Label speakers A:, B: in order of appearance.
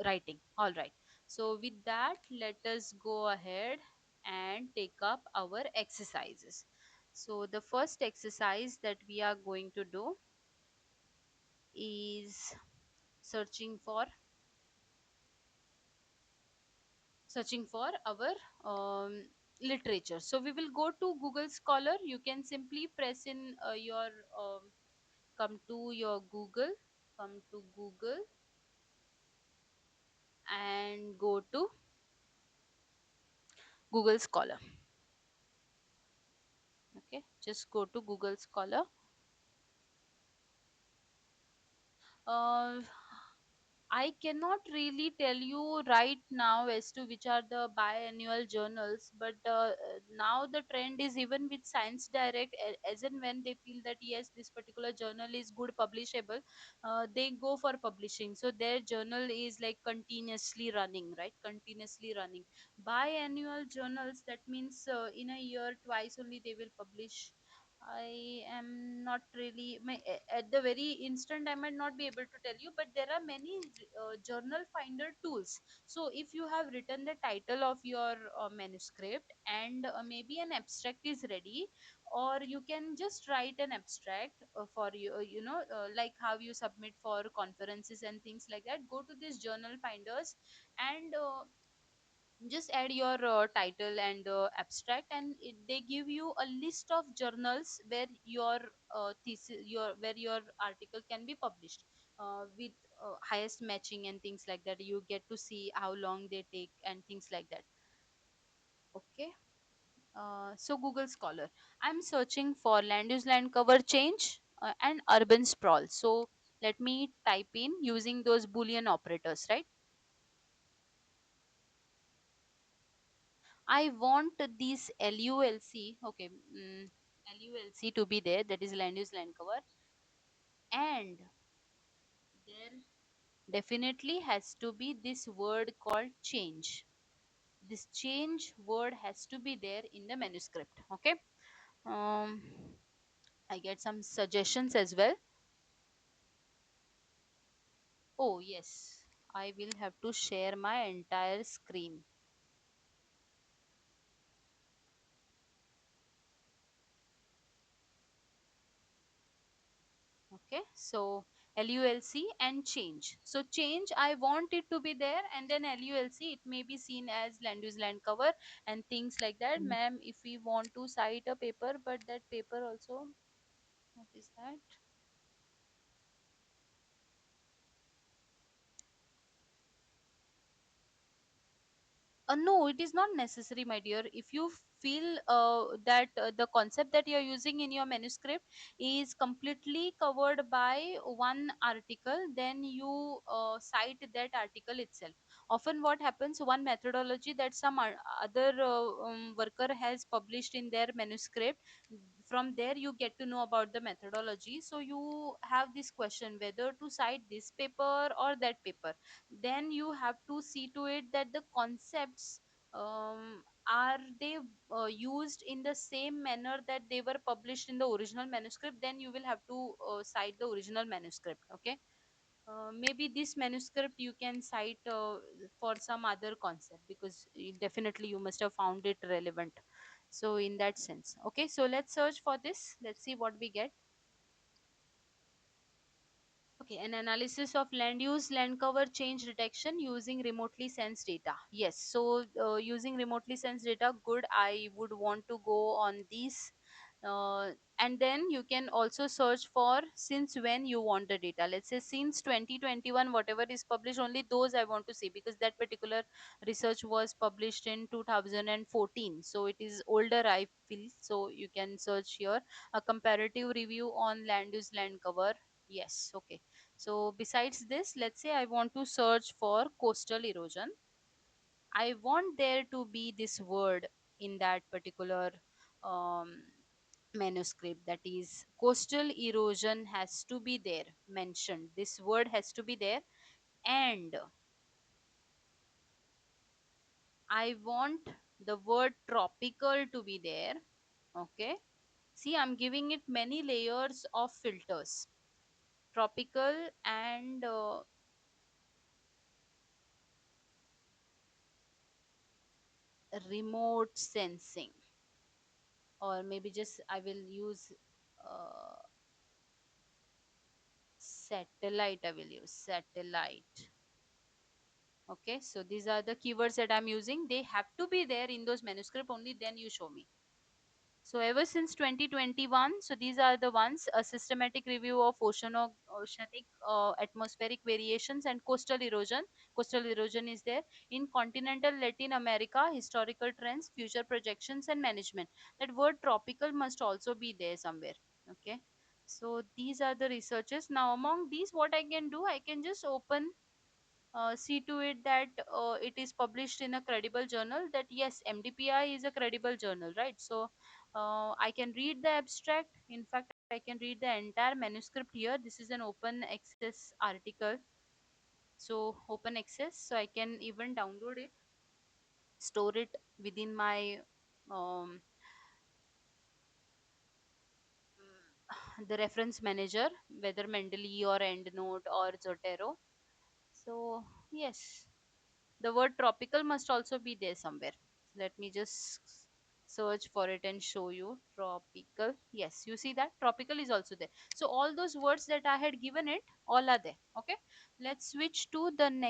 A: writing. All right. So with that, let us go ahead and take up our exercises. So the first exercise that we are going to do is searching for our literature. So we will go to Google Scholar. You can simply press in your come to your Google and go to Google Scholar. Okay, just go to Google Scholar. uh, I cannot really tell you right now as to which are the biannual journals, but now the trend is even with Science Direct, as and when they feel that yes, this particular journal is good publishable, they go for publishing. So their journal is like continuously running, right? Continuously running. Biannual journals, that means in a year twice only they will publish. I am not really at the very instant I might not be able to tell you, but there are many journal finder tools. So if you have written the title of your manuscript and maybe an abstract is ready, or you can just write an abstract for you, like how you submit for conferences and things like that. Go to these journal finders and just add your title and abstract, and they give you a list of journals where your thesis your where your article can be published with highest matching and things like that. You get to see how long they take and things like that. Okay. So Google Scholar, I'm searching for land use land cover change and urban sprawl. So let me type in using those boolean operators, right? I want this LULC, okay, LULC to be there, that is land use land cover, and there definitely has to be this word called change. This change word has to be there in the manuscript. Okay. Um, I get some suggestions as well. Oh, yes, I will have to share my entire screen. Okay, so LULC and change. So change, I want it to be there, and then LULC, it may be seen as land use land cover and things like that. Ma'am, if we want to cite a paper, but that paper also, what is that? No, it is not necessary, my dear. If you feel that the concept that you are using in your manuscript is completely covered by one article, then you cite that article itself. Often, what happens, one methodology that some other worker has published in their manuscript, from there you get to know about the methodology. So, you have this question whether to cite this paper or that paper. Then you have to see to it that the concepts are they used in the same manner that they were published in the original manuscript. Then you will have to cite the original manuscript. Okay. Maybe this manuscript you can cite for some other concept, because definitely you must have found it relevant. So in that sense, okay, so let's search for this. Let's see what we get. Okay, an analysis of land use, land cover change detection using remotely sensed data. Yes, so using remotely sensed data, good. I would want to go on these. Uh, and then you can also search for since when you want the data. Let's say since 2021, whatever is published, only those I want to see, because that particular research was published in 2014. So it is older, I feel. So you can search here a comparative review on land use, land cover. Yes, okay. So besides this, let's say I want to search for coastal erosion. I want there to be this word in that particular um, manuscript, that is coastal erosion has to be there mentioned. This word has to be there, and I want the word tropical to be there. Okay. See, I'm giving it many layers of filters. Tropical and remote sensing, or maybe just I will use satellite. I will use satellite. Okay, so these are the keywords that I'm using. They have to be there in those manuscript, only then you show me. So ever since 2021, so these are the ones: a systematic review of oceanic atmospheric variations and coastal erosion. Coastal erosion is there in continental Latin America, historical trends, future projections, and management. That word tropical must also be there somewhere. Okay. So these are the researches. Now among these, what I can do, I can just open, see to it that it is published in a credible journal. That yes, MDPI is a credible journal, right? So I can read the abstract. In fact, I can read the entire manuscript here. This is an open access article, so open access, so I can even download it, store it within my um, the reference manager, whether Mendeley or EndNote or Zotero. So yes, the word tropical must also be there somewhere. Let me just search for it and show you. Tropical, yes, you see that tropical is also there. So all those words that I had given it, all are there. Okay, let's switch to the next